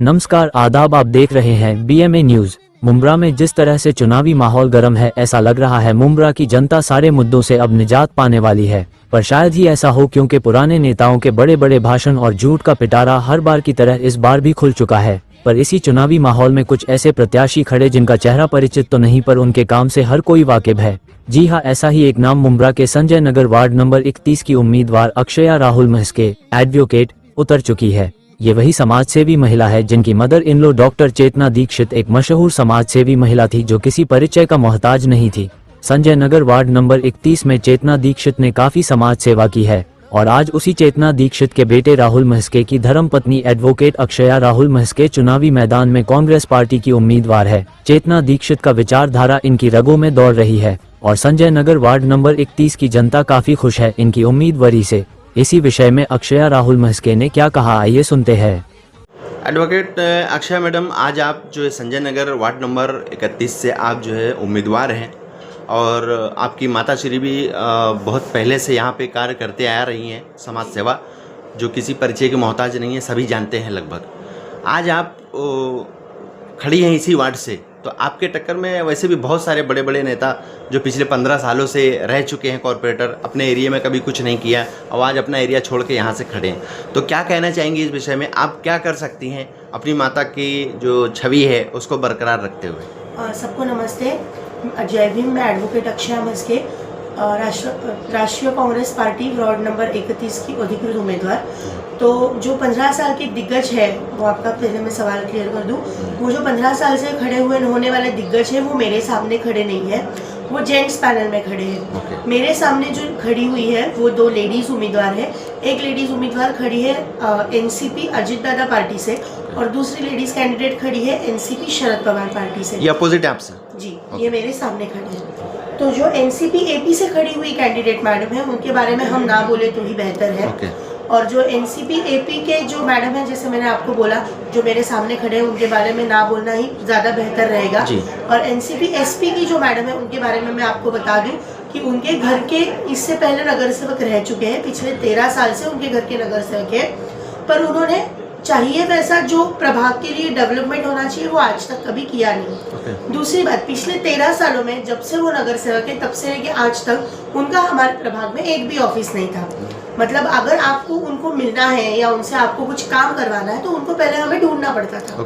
नमस्कार, आदाब। आप देख रहे हैं BMA न्यूज। मुंब्रा में जिस तरह से चुनावी माहौल गर्म है, ऐसा लग रहा है मुंब्रा की जनता सारे मुद्दों से अब निजात पाने वाली है। पर शायद ही ऐसा हो, क्योंकि पुराने नेताओं के बड़े बड़े भाषण और झूठ का पिटारा हर बार की तरह इस बार भी खुल चुका है। पर इसी चुनावी माहौल में कुछ ऐसे प्रत्याशी खड़े जिनका चेहरा परिचित तो नहीं, पर उनके काम से हर कोई वाकिफ है। जी हाँ, ऐसा ही एक नाम मुंब्रा के संजय नगर वार्ड नंबर 31 की उम्मीदवार अक्षया राहुल महस्के एडवोकेट उतर चुकी है। ये वही समाज सेवी महिला है जिनकी मदर इन लॉ डॉक्टर चेतना दीक्षित एक मशहूर समाज सेवी महिला थी जो किसी परिचय का मोहताज नहीं थी। संजय नगर वार्ड नंबर 31 में चेतना दीक्षित ने काफी समाज सेवा की है और आज उसी चेतना दीक्षित के बेटे राहुल महस्के की धर्मपत्नी एडवोकेट अक्षया राहुल महस्के चुनावी मैदान में कांग्रेस पार्टी की उम्मीदवार है। चेतना दीक्षित का विचारधारा इनकी रगों में दौड़ रही है और संजय नगर वार्ड नंबर 31 की जनता काफी खुश है इनकी उम्मीदवारी से। इसी विषय में अक्षया राहुल महस्के ने क्या कहा, आइए सुनते हैं। एडवोकेट अक्षय मैडम, आज आप जो है संजय नगर वार्ड नंबर 31 से आप जो है उम्मीदवार हैं और आपकी माता श्री भी बहुत पहले से यहाँ पे कार्य करते आ रही हैं, समाज सेवा जो किसी परिचय के मोहताज नहीं है, सभी जानते हैं लगभग। आज आप खड़ी हैं इसी वार्ड से, तो आपके टक्कर में वैसे भी बहुत सारे बड़े बड़े नेता जो पिछले 15 सालों से रह चुके हैं कॉरपोरेटर, अपने एरिया में कभी कुछ नहीं किया और आज अपना एरिया छोड़ के यहाँ से खड़े हैं। तो क्या कहना चाहेंगी इस विषय में? आप क्या कर सकती हैं अपनी माता की जो छवि है उसको बरकरार रखते हुए? सबको नमस्ते, जय भीम। मैं एडवोकेट अक्षया महस्के, राष्ट्रीय कांग्रेस पार्टी वार्ड नंबर 31 की अधिकृत उम्मीदवार। तो जो 15 साल के दिग्गज है, वो आपका पहले मैं सवाल क्लियर कर दूं, वो जो 15 साल से खड़े हुए होने वाले दिग्गज है वो मेरे सामने खड़े नहीं है, वो जेंट्स पैनल में खड़े हैं। मेरे सामने जो खड़ी हुई है वो 2 लेडीज उम्मीदवार है। एक लेडीज उम्मीदवार खड़ी है NCP अजित दादा पार्टी से और दूसरी लेडीज कैंडिडेट खड़ी है NCP शरद पवार पार्टी से। ये अपोजिट है आपसे? जी, ये मेरे सामने खड़े हैं। तो जो NCP AP से खड़ी हुई कैंडिडेट मैडम है उनके बारे में हम ना बोले तो ही बेहतर है। और जो NCP AP के जो मैडम है, जैसे मैंने आपको बोला, जो मेरे सामने खड़े हैं उनके बारे में ना बोलना ही ज़्यादा बेहतर रहेगा। और NCP SP की जो मैडम है उनके बारे में मैं आपको बता दूं कि उनके घर के इससे पहले नगर सेवक रह चुके हैं, पिछले 13 साल से उनके घर के नगर सेवक है, पर उन्होंने चाहिए वैसा जो प्रभाग के लिए डेवलपमेंट होना चाहिए वो आज तक कभी किया नहीं। दूसरी बात, पिछले 13 सालों में जब से वो नगर सेवक है तब से लेके आज तक उनका हमारे प्रभाग में एक भी ऑफिस नहीं था। मतलब अगर आपको उनको मिलना है या उनसे आपको कुछ काम करवाना है तो उनको पहले हमें ढूंढना पड़ता था।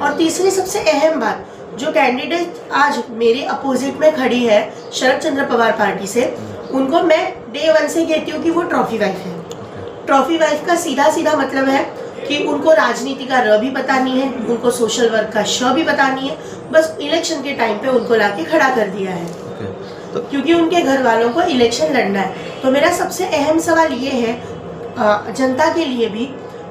और तीसरी सबसे अहम बात, जो कैंडिडेट आज मेरे अपोजिट में खड़ी है शरद चंद्र पवार पार्टी से, उनको मैं डे 1 से कहती हूँ कि वो ट्रॉफी वाइफ है। ट्रॉफी वाइफ का सीधा सीधा मतलब है कि उनको राजनीति का र भी पता नहीं है, उनको सोशल वर्क का श भी पता नहीं है, बस इलेक्शन के टाइम पे उनको लाके खड़ा कर दिया है तो क्योंकि उनके घर वालों को इलेक्शन लड़ना है। तो मेरा सबसे अहम सवाल ये है जनता के लिए भी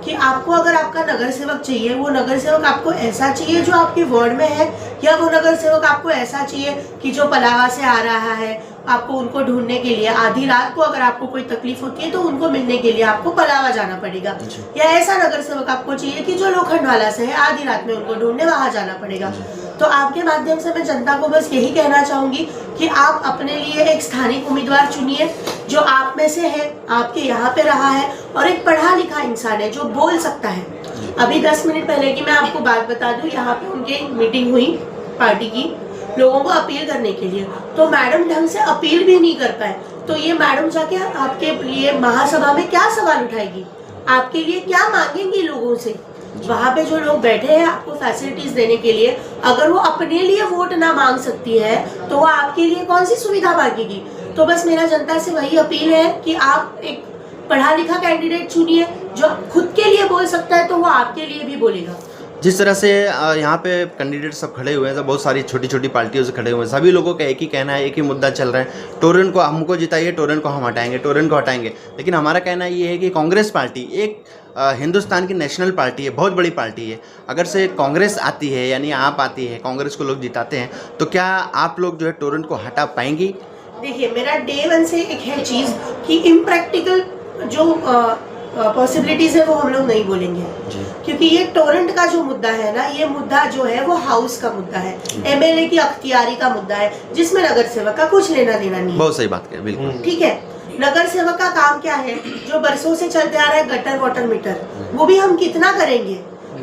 कि आपको अगर आपका नगर सेवक चाहिए, वो नगर सेवक आपको ऐसा चाहिए जो आपके वार्ड में है, या वो नगर सेवक आपको ऐसा चाहिए कि जो पलावा से आ रहा है, आपको उनको ढूंढने के लिए आधी रात को अगर आपको कोई तकलीफ होती है तो उनको मिलने के लिए आपको पलावा जाना पड़ेगा, या ऐसा नगर सेवक आपको चाहिए कि जो लोखंडवाला से है, आधी रात में उनको ढूंढने वहां जाना पड़ेगा। तो आपके माध्यम से मैं जनता को बस यही कहना चाहूंगी कि आप अपने लिए एक स्थानिक उम्मीदवार चुनिए जो आप में से है, आपके यहाँ पे रहा है और एक पढ़ा लिखा इंसान है जो बोल सकता है। अभी 10 मिनट पहले की मैं आपको बात बता दूं, यहाँ पे उनकी मीटिंग हुई पार्टी की लोगों को अपील करने के लिए, तो मैडम ढंग से अपील भी नहीं कर पाए। तो ये मैडम जाके आपके लिए महासभा में क्या सवाल उठाएगी, आपके लिए क्या मांगेंगी लोगों से? वहाँ पे जो लोग बैठे हैं आपको फैसिलिटीज देने के लिए, अगर वो अपने लिए वोट ना मांग सकती है तो वो आपके लिए कौन सी सुविधा मांगेगी? तो बस मेरा जनता से वही अपील है कि आप एक पढ़ा लिखा कैंडिडेट चुनिए जो खुद के लिए बोल सकता है, तो वो आपके लिए भी बोलेगा। जिस तरह से यहाँ पे कैंडिडेट सब खड़े हुए हैं, सब बहुत सारी छोटी छोटी पार्टियों से खड़े हुए हैं, सभी लोगों का एक ही कहना है, एक ही मुद्दा चल रहा है, टोरेंट को हमको जिताइए, टोरेंट को हम हटाएंगे, टोरेंट को हटाएंगे। लेकिन हमारा कहना ये है कि कांग्रेस पार्टी एक हिंदुस्तान की नेशनल पार्टी है, बहुत बड़ी पार्टी है। अगर से कांग्रेस आती है यानी आप आती है, कांग्रेस को लोग जिताते हैं, तो क्या आप लोग जो है टोरेंट को हटा पाएंगी? देखिए, मेरा डे 1 से एक है चीज़ कि इम्प्रैक्टिकल जो पॉसिबिलिटीज है वो हम लोग नहीं बोलेंगे, क्योंकि ये टोरेंट का जो मुद्दा है ना, ये मुद्दा जो है वो हाउस का मुद्दा है, MLA की अख्तियारी का मुद्दा है, जिसमें नगर सेवक का कुछ लेना देना नहीं। बहुत सही बात है, बिल्कुल ठीक है। नगर सेवक का काम क्या है? जो बरसों से चलते आ रहा है गटर वाटर मीटर, वो भी हम कितना करेंगे?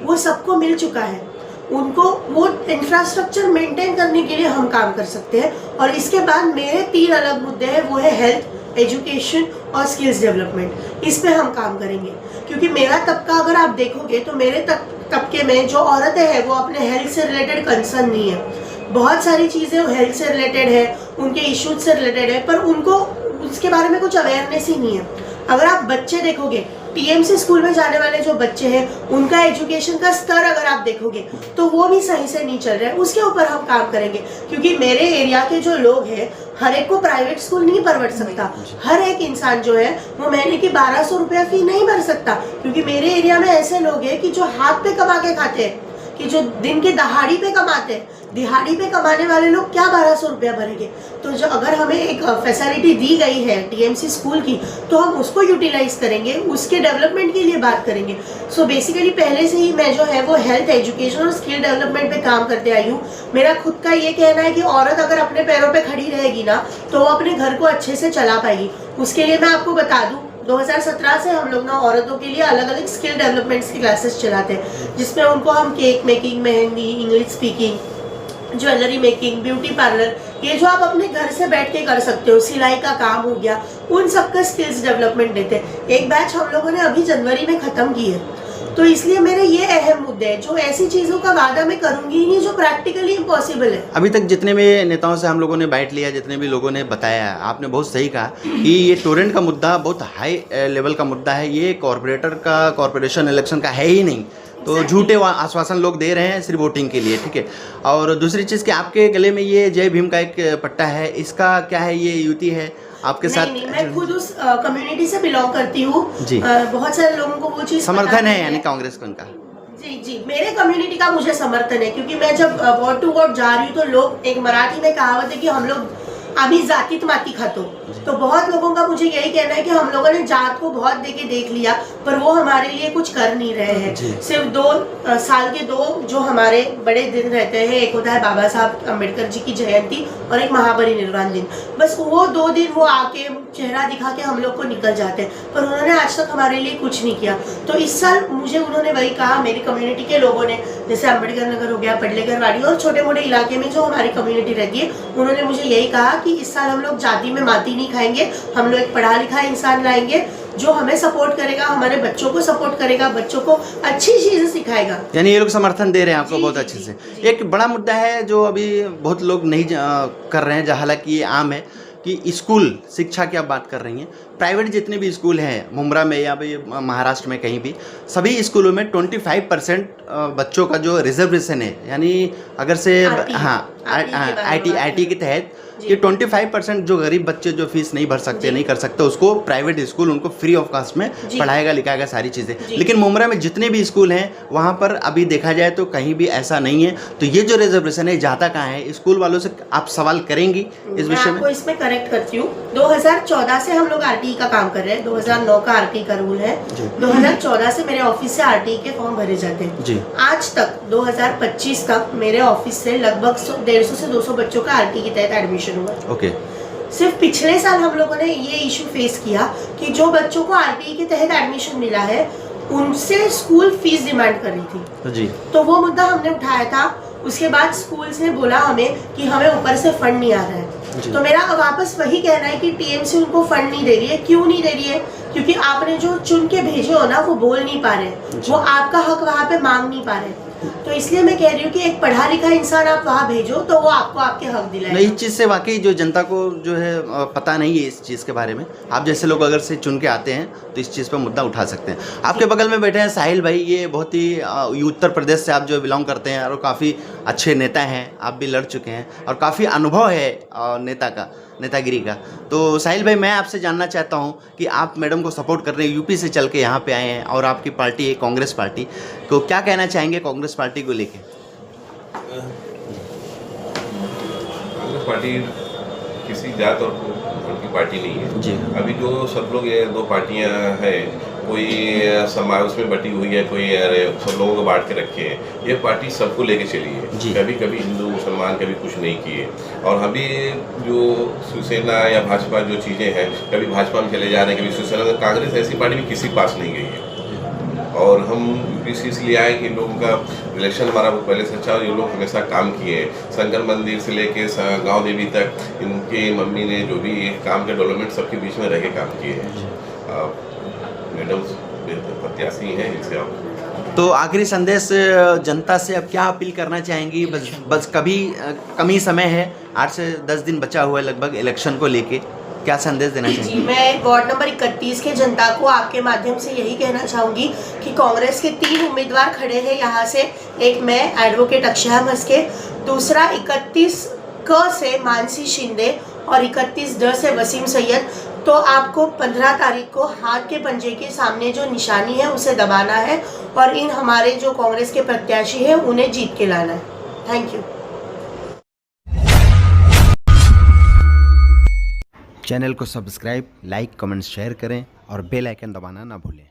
वो सबको मिल चुका है। उनको वो इंफ्रास्ट्रक्चर मेंटेन करने के लिए हम काम कर सकते हैं। और इसके बाद मेरे 3 अलग मुद्दे हैं, वो है हेल्थ, एजुकेशन और स्किल्स डेवलपमेंट। इस पे हम काम करेंगे, क्योंकि मेरा तबका अगर आप देखोगे तो मेरे तबके में जो औरतें हैं वो अपने हेल्थ से रिलेटेड कंसर्न नहीं है। बहुत सारी चीज़ें हेल्थ से रिलेटेड है, उनके इश्यूज से रिलेटेड है, पर उनको उसके बारे में कुछ अवेयरनेस ही नहीं है। अगर आप बच्चे देखोगे, टीएमसी स्कूल में जाने वाले जो बच्चे हैं उनका एजुकेशन का स्तर अगर आप देखोगे तो वो भी सही से नहीं चल रहा है। उसके ऊपर हम काम करेंगे, क्योंकि मेरे एरिया के जो लोग हैं हर एक को प्राइवेट स्कूल नहीं परवड़ सकता। हर एक इंसान जो है वो महीने की 1200 रुपया फी नहीं भर सकता, क्योंकि मेरे एरिया में ऐसे लोग हैं कि जो हाथ पे कमा के खाते हैं, कि जो दिन के दहाड़ी पे कमाते हैं। दिहाड़ी पे कमाने वाले लोग क्या 1200 रुपया भरेंगे? तो जो अगर हमें एक फैसिलिटी दी गई है टीएमसी स्कूल की, तो हम उसको यूटिलाइज करेंगे, उसके डेवलपमेंट के लिए बात करेंगे। सो बेसिकली पहले से ही मैं जो है वो हेल्थ, एजुकेशन और स्किल डेवलपमेंट पे काम करते आई हूँ। मेरा खुद का ये कहना है कि औरत अगर अपने पैरों पे खड़ी रहेगी ना तो वो अपने घर को अच्छे से चला पाएगी। उसके लिए मैं आपको बता दूँ, 2017 से हम लोग ना औरतों के लिए अलग अलग स्किल डेवलपमेंट्स की क्लासेस चलाते हैं, जिसमें उनको हम cake making, mehndi, English speaking, jewellery making, beauty parlour, ये जो आप अपने घर से बैठ के कर सकते हो, सिलाई का काम हो गया, उन सब का स्किल्स डेवलपमेंट देते हैं। एक बैच हम लोगों ने अभी जनवरी में ख़त्म की है। तो इसलिए मेरे ये अहम मुद्दे हैं, जो ऐसी चीज़ों का वादा मैं करूँगी ही नहीं जो प्रैक्टिकली इम्पॉसिबल है। अभी तक जितने भी नेताओं से हम लोगों ने बाइट लिया, जितने भी लोगों ने बताया, आपने बहुत सही कहा कि ये टोरेंट का मुद्दा बहुत हाई लेवल का मुद्दा है। ये कॉरपोरेशन इलेक्शन का है ही नहीं, तो झूठे आश्वासन लोग दे रहे हैं सिर्फ वोटिंग के लिए, ठीक है। और दूसरी चीज़ कि आपके गले में ये जय भीम का एक पट्टा है, इसका क्या है? ये युति है आपके साथ? नहीं, मैं खुद उस कम्युनिटी से बिलोंग करती हूँ। बहुत सारे लोगों को वो चीज़ समर्थन है, यानी कांग्रेस को उनका? जी, मेरे कम्युनिटी का मुझे समर्थन है, क्योंकि मैं जब वोट टू वोट जा रही हूँ तो लोग, एक मराठी में कहावत है कि हम लोग आम्ही जातीत माती खातो। तो बहुत लोगों का मुझे यही कहना है कि हम लोगों ने जात को बहुत देख लिया, पर वो हमारे लिए कुछ कर नहीं रहे हैं। सिर्फ 2 साल के 2 जो हमारे बड़े दिन रहते हैं, एक होता है बाबा साहब अम्बेडकर जी की जयंती और एक महापरिनिर्वाण दिन। बस वो 2 दिन वो आके चेहरा दिखा के हम लोग को निकल जाते हैं, पर उन्होंने आज तक हमारे लिए कुछ नहीं किया। तो इस साल मुझे उन्होंने वही कहा, मेरी कम्युनिटी के लोगों ने, जैसे अम्बेडकर नगर हो गया, पडलेकर वाड़ी और छोटे मोटे इलाके में जो हमारी कम्युनिटी रहती है, उन्होंने मुझे यही कहा कि इस साल हम लोग जाति में माती नहीं खाएंगे, हम लोग एक पढ़ा लिखा इंसान लाएंगे जो हमें सपोर्ट करेगा, हमारे बच्चों को सपोर्ट करेगा, बच्चों को अच्छी चीजें सिखाएगा। यानी ये लोग समर्थन दे रहे हैं आपको बहुत अच्छे से। एक बड़ा मुद्दा है जो अभी बहुत लोग नहीं कर रहे हैं, हालांकि ये आम है, कि स्कूल शिक्षा की आप बात कर रही हैं। प्राइवेट जितने भी स्कूल हैं मुंब्रा में या फिर महाराष्ट्र में कहीं भी, सभी स्कूलों में 25% बच्चों का जो रिजर्वेशन है, यानी अगर से आईटी के तहत कि 25% जो गरीब बच्चे जो फीस नहीं भर सकते, नहीं कर सकते, उसको प्राइवेट स्कूल उनको फ्री ऑफ कास्ट में पढ़ाएगा, लिखाएगा सारी चीज़ें। लेकिन मुंब्रा में जितने भी स्कूल हैं वहाँ पर अभी देखा जाए तो कहीं भी ऐसा नहीं है। तो ये जो रिजर्वेशन है जाता कहाँ है? स्कूल वालों से आप सवाल करेंगी इस विषय में? आपको इसमें करेक्ट करती हूँ। 2014 से हम लोग आरटीई का काम कर रहे हैं। 2009 का आरटीई का रूल है। 2014 से मेरे ऑफिस से आरटीई के फॉर्म भरे जाते हैं। आज तक 2025 तक मेरे ऑफिस से लगभग 150 से 200 बच्चों का आरटीई के तहत एडमिशन हुआ। सिर्फ पिछले साल हम लोगों ने ये इशू फेस किया कि जो बच्चों को आरटीई के तहत एडमिशन मिला है उनसे स्कूल फीस डिमांड कर रही थी जी। तो वो मुद्दा हमने उठाया था। उसके बाद स्कूल से बोला हमें कि हमें ऊपर से फंड नहीं आ रहा है। तो मेरा वापस वही कहना है कि टीएमसी उनको फंड नहीं दे रही है। क्यों नहीं दे रही है? क्योंकि आपने जो चुन के भेजे हो ना, वो बोल नहीं पा रहे, वो आपका हक वहाँ पे मांग नहीं पा रहे। तो इसलिए मैं कह रही हूँ कि एक पढ़ा लिखा इंसान आप वहाँ भेजो तो वो आपको आपके हक दिलाएगा। इस चीज़ से वाकई जो जनता को जो है पता नहीं है इस चीज़ के बारे में, आप जैसे लोग अगर से चुन के आते हैं तो इस चीज़ पर मुद्दा उठा सकते हैं। आपके बगल में बैठे हैं साहिल भाई, ये बहुत ही उत्तर प्रदेश से आप जो बिलोंग करते हैं और काफ़ी अच्छे नेता हैं, आप भी लड़ चुके हैं और काफ़ी अनुभव है नेतागिरी का। तो साहिल भाई, मैं आपसे जानना चाहता हूं कि आप मैडम को सपोर्ट कर रहे हैं, यूपी से चल के यहाँ पे आए हैं और आपकी पार्टी है कांग्रेस पार्टी, तो क्या कहना चाहेंगे कांग्रेस पार्टी को लेके? कांग्रेस पार्टी किसी जात और की पार्टी नहीं है जी। अभी जो सब लोग ये 2 पार्टियां हैं, कोई समाज उसमें बटी हुई है, कोई सब लोगों को बांट के रखे हैं। ये पार्टी सबको लेके चली है, कभी हिंदू मुसलमान कभी कुछ नहीं किए। और अभी जो शिवसेना या भाजपा जो चीज़ें हैं, कभी भाजपा में चले जा रहे हैं, कभी शिवसेना। कांग्रेस ऐसी पार्टी भी किसी पास नहीं गई है। और हम पीस इसलिए आए कि लोगों का रिलेशन हमारा वो पहले से अच्छा, और ये लोग हमेशा काम किए हैं। शंकर मंदिर से लेके गांव देवी तक इनके मम्मी ने जो भी काम के डेवलपमेंट सबके बीच में रह के काम किए हैं। मैडम प्रत्याशी हैं, इनसे आप तो आखिरी संदेश जनता से अब क्या अपील करना चाहेंगी? बस कम ही समय है, 8 से 10 दिन बचा हुआ है लगभग इलेक्शन को लेके, क्या संदेश देना जी, चाहेंगी? मैं वार्ड नंबर 31 के जनता को आपके माध्यम से यही कहना चाहूँगी कि कांग्रेस के 3 उम्मीदवार खड़े हैं यहाँ से। एक मैं एडवोकेट अक्षय मस्के, दूसरा 31 क से मानसी शिंदे और 31 ड से वसीम सैयद। तो आपको 15 तारीख को हाथ के पंजे के सामने जो निशानी है उसे दबाना है और इन हमारे जो कांग्रेस के प्रत्याशी हैं उन्हें जीत के लाना है। Thank you. चैनल को सब्सक्राइब, लाइक, कमेंट, शेयर करें और बेल आइकन दबाना ना भूलें।